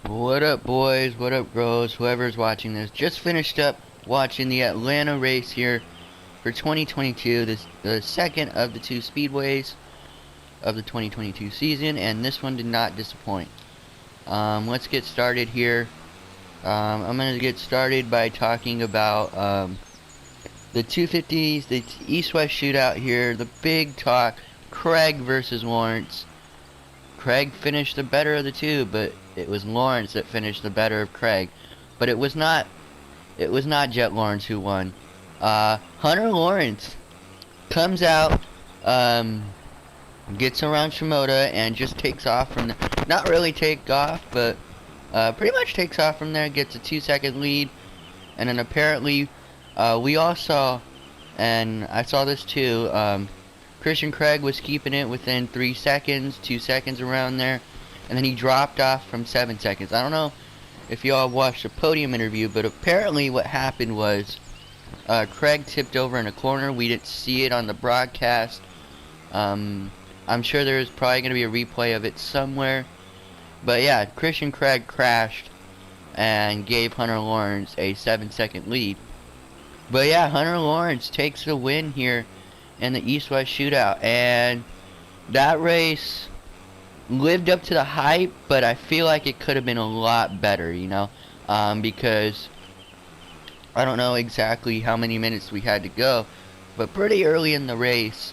What up, boys? What up, girls? Whoever's watching this. Just finished up watching the Atlanta race here for 2022. This the second of the two speedways of the 2022 season, and this one did not disappoint. Let's get started here. I'm gonna get started by talking about the 250s, the East-West shootout here. The big talk: Craig versus Lawrence. Craig finished the better of the two, but it was Lawrence that finished the better of Craig. But it was not Jet Lawrence who won. Hunter Lawrence comes out, gets around Shimoda and just takes off from the, not really take off, but pretty much takes off from there, gets a 2-second lead, and then apparently we all saw, and I saw this too, Christian Craig was keeping it within 3 seconds, 2 seconds around there, and then he dropped off from 7 seconds. I don't know if y'all watched the podium interview, but apparently what happened was Craig tipped over in a corner. We didn't see it on the broadcast. I'm sure there's probably going to be a replay of it somewhere. But yeah, Christian Craig crashed and gave Hunter Lawrence a 7-second lead. But yeah, Hunter Lawrence takes the win here in the East-West shootout, and that race lived up to the hype, but I feel like it could have been a lot better, you know, because I don't know exactly how many minutes we had to go, but pretty early in the race,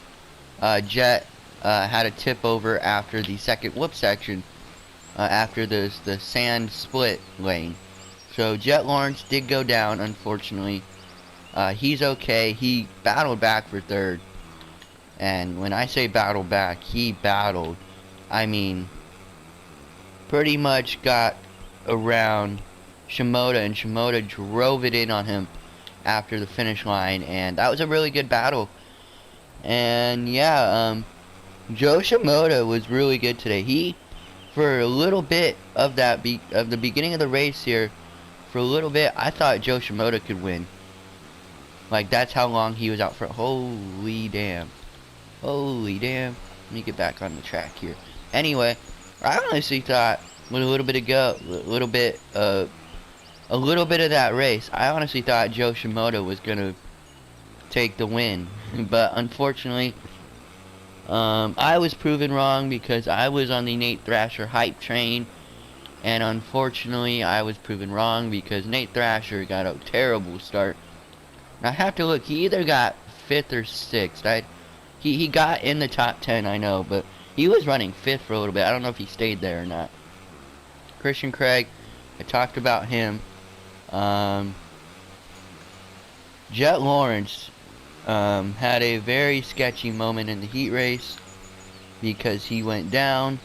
Jet had a tip over after the second whoop section, after the sand split lane. So Jet Lawrence did go down, unfortunately. He's okay. He battled back for third. And when I say battle back, he battled. I mean, pretty much got around Shimoda, and Shimoda drove it in on him after the finish line, and that was a really good battle. And yeah, Joe Shimoda was really good today. He, for a little bit of that of the beginning of the race here, for a little bit, I thought Joe Shimoda could win. Like, that's how long he was out for. Holy damn. Holy damn. Let me get back on the track here. Anyway, I honestly thought with a little bit of that race, I honestly thought Joe Shimoda was gonna take the win. But unfortunately, I was proven wrong because I was on the Nate Thrasher hype train. And unfortunately, I was proven wrong because Nate Thrasher got a terrible start. Now I have to look, he either got 5th or 6th. He got in the top 10, I know, but he was running 5th for a little bit. I don't know if he stayed there or not. Christian Craig, I talked about him. Jet Lawrence had a very sketchy moment in the heat race because he went down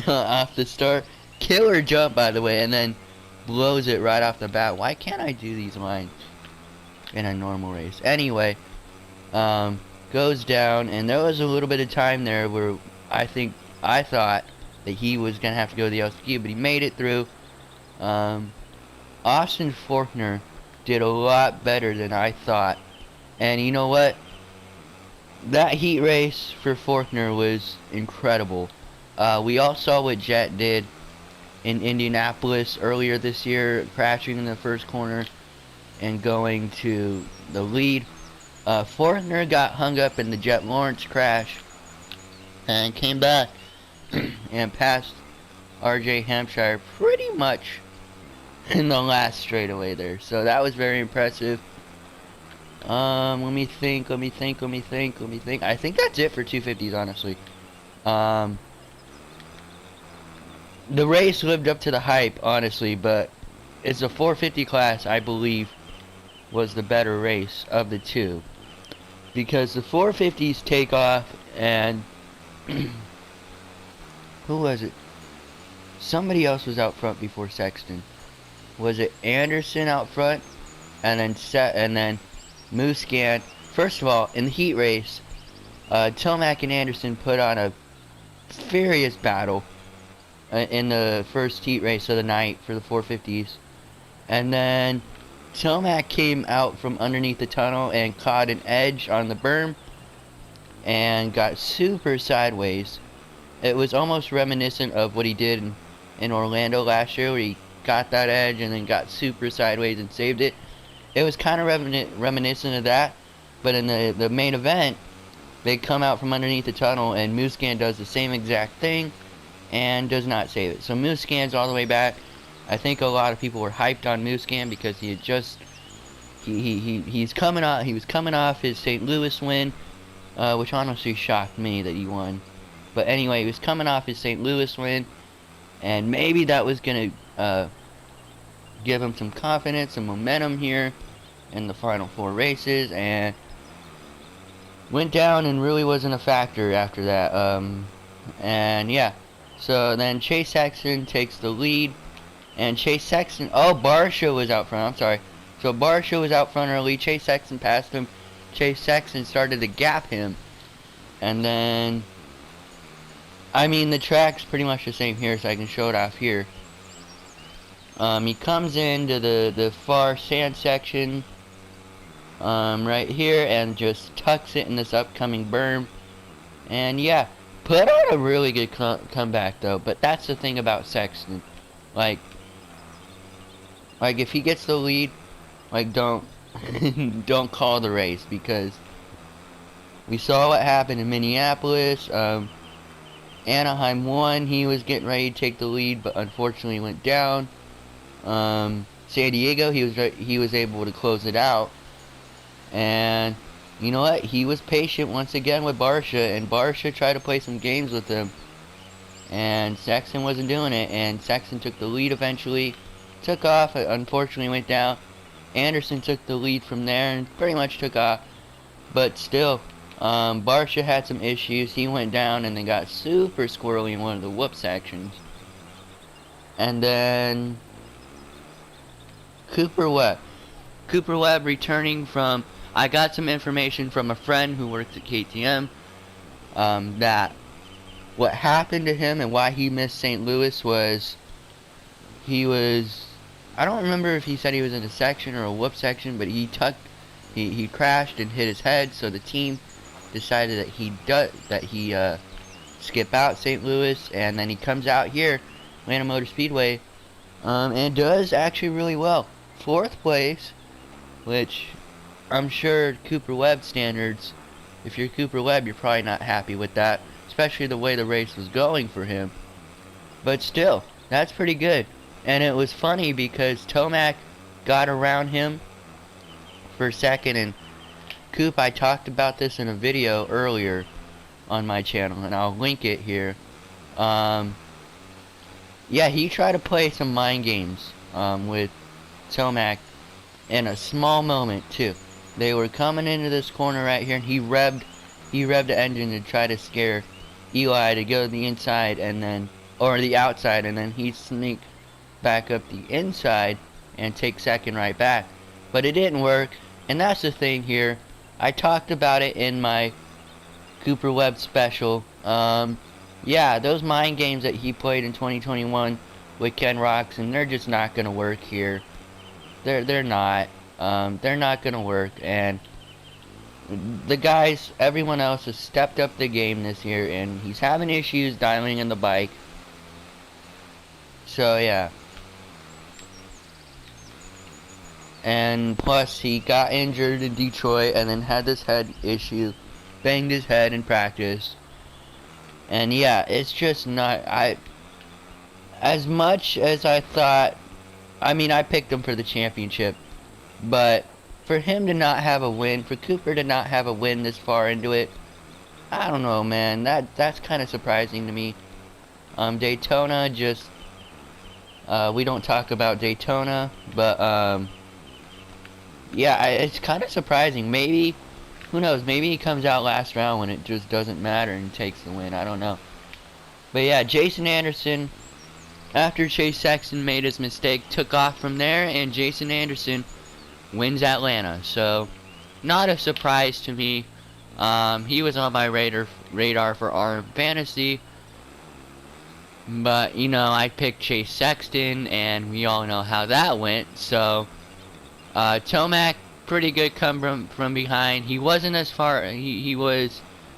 off the start. Killer jump, by the way, and then blows it right off the bat. Why can't I do these lines in a normal race? Anyway, goes down, and there was a little bit of time there where I thought that he was gonna have to go to the LCQ, but he made it through. Austin Faulkner did a lot better than I thought, and you know what? That heat race for Faulkner was incredible. We all saw what Jet did in Indianapolis earlier this year, crashing in the first corner and going to the lead. Faulkner got hung up in the Jet Lawrence crash and came back and passed RJ Hampshire pretty much in the last straightaway there. So that was very impressive. Let me think. I think that's it for 250s, honestly. The race lived up to the hype, honestly, but it's a 450 class, I believe, was the better race of the two. Because the 450s take off, and who was it? Somebody else was out front before Sexton. Was it Anderson out front? And then Muscan. First of all, in the heat race, Tomac and Anderson put on a furious battle in the first heat race of the night for the 450s. And then Tomac came out from underneath the tunnel and caught an edge on the berm and got super sideways. It was almost reminiscent of what he did in Orlando last year, where he got that edge and then got super sideways and saved it. It was kind of reminiscent of that, but in the main event, they come out from underneath the tunnel, and Muscan does the same exact thing and does not save it. So Muscan's all the way back. I think a lot of people were hyped on Muscan because he had just he's coming off. He was coming off his St. Louis win, which honestly shocked me that he won. But anyway, he was coming off his St. Louis win, and maybe that was gonna give him some confidence and momentum here in the final 4 races, and went down and really wasn't a factor after that. And yeah, so then Chase Sexton takes the lead, and Chase Sexton, Barsha was out front, I'm sorry. So Barsha was out front early, Chase Sexton passed him, Chase Sexton started to gap him, and then, I mean, the track's pretty much the same here, so I can show it off here. He comes into the far sand section, right here, and just tucks it in this upcoming berm. And yeah, put on a really good comeback though. But that's the thing about Sexton, like if he gets the lead, like don't don't call the race, because we saw what happened in Minneapolis. Anaheim won. He was getting ready to take the lead, but unfortunately went down. San Diego, he was able to close it out. And you know what? He was patient once again with Barsha, and Barsha tried to play some games with him, and Sexton wasn't doing it, and Sexton took the lead eventually, took off, unfortunately went down. Anderson took the lead from there and pretty much took off, but still, Barsha had some issues. He went down and then got super squirrely in one of the whoop sections. And then Cooper Webb returning from, I got some information from a friend who works at KTM, that what happened to him and why he missed St. Louis was, I don't remember if he said he was in a section or a whoop section, but he crashed and hit his head, so the team decided that he skip out St. Louis, and then he comes out here, Atlanta Motor Speedway, and does actually really well. 4th place, which I'm sure Cooper Webb standards, if you're Cooper Webb, you're probably not happy with that, especially the way the race was going for him. But still, that's pretty good. And it was funny because Tomac got around him for a second, and Coop, I talked about this in a video earlier on my channel, and I'll link it here. Yeah, he tried to play some mind games with Tomac in a small moment too. They were coming into this corner right here, and he revved the engine to try to scare Eli to go to the inside, and then, or the outside, and then he'd sneak back up the inside and take second right back. But it didn't work, and that's the thing here. I talked about it in my Cooper Webb special. Yeah, those mind games that he played in 2021 with Ken Roczen, they're just not gonna work here. They're not gonna work, and the guys, everyone else has stepped up the game this year, and he's having issues dialing in the bike. So yeah. And plus, he got injured in Detroit and then had this head issue, banged his head in practice. And yeah, it's just not, as much as I thought, I mean, I picked him for the championship, but for him to not have a win, for Cooper to not have a win this far into it, I don't know, man, that's kind of surprising to me. Daytona, just, we don't talk about Daytona, but, yeah, it's kind of surprising. Maybe, who knows, maybe he comes out last round when it just doesn't matter and takes the win, I don't know. But yeah, Jason Anderson, after Chase Sexton made his mistake, took off from there, and Jason Anderson wins Atlanta. So, not a surprise to me. He was on my radar for RM Fantasy. But, you know, I picked Chase Sexton, and we all know how that went. So, Tomac, pretty good come from behind. He wasn't as far, I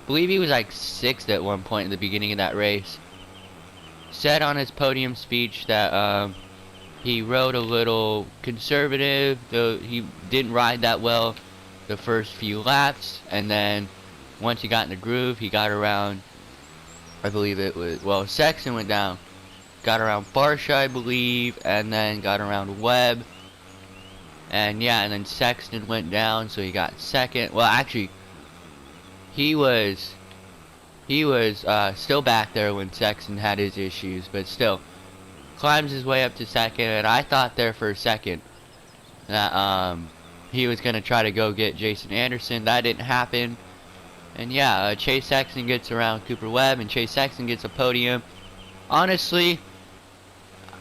believe he was like 6th at one point in the beginning of that race. said on his podium speech that he rode a little conservative, though he didn't ride that well the first few laps, and then once he got in the groove, he got around, I believe it was, well, Sexton went down, got around Barsha, I believe, and then got around Webb, and yeah, and then Sexton went down, so he got second. Well, actually, he was still back there when Sexton had his issues, but still climbs his way up to second. And I thought there for a second that he was gonna try to go get Jason Anderson. That didn't happen. And yeah, Chase Sexton gets around Cooper Webb, and Chase Sexton gets a podium. Honestly,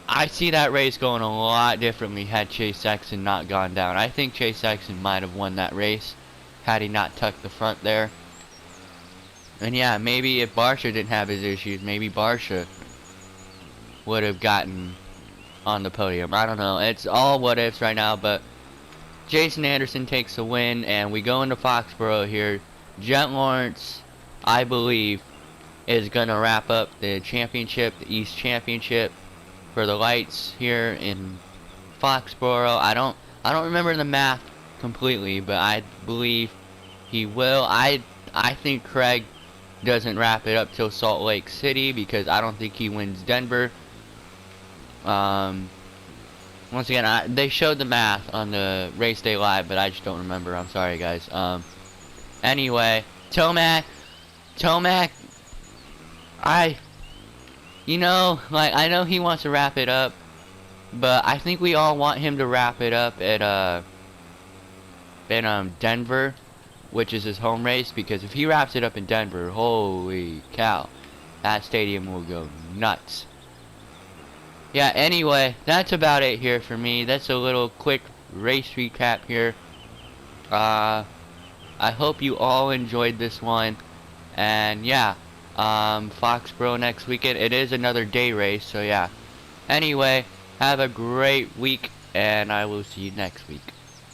I see that race going a lot differently had Chase Sexton not gone down. I think Chase Sexton might have won that race had he not tucked the front there. And yeah, maybe if Barsha didn't have his issues, maybe Barsha would have gotten on the podium. I don't know. It's all what ifs right now, but Jason Anderson takes the win, and we go into Foxborough here. Jet Lawrence, I believe, is going to wrap up the championship, the East Championship, for the lights here in Foxborough. I don't remember the math completely, but I believe he will. I think Craig doesn't wrap it up till Salt Lake City because I don't think he wins Denver. Once again, they showed the math on the race day live, but I just don't remember. I'm sorry, guys. Anyway, Tomac, you know, like, I know he wants to wrap it up, but I think we all want him to wrap it up at in Denver, which is his home race, because if he wraps it up in Denver, holy cow, that stadium will go nuts. Yeah, anyway, that's about it here for me. That's a little quick race recap here. I hope you all enjoyed this one. And yeah, Foxborough next weekend. It is another day race, so yeah. Anyway, have a great week, and I will see you next week.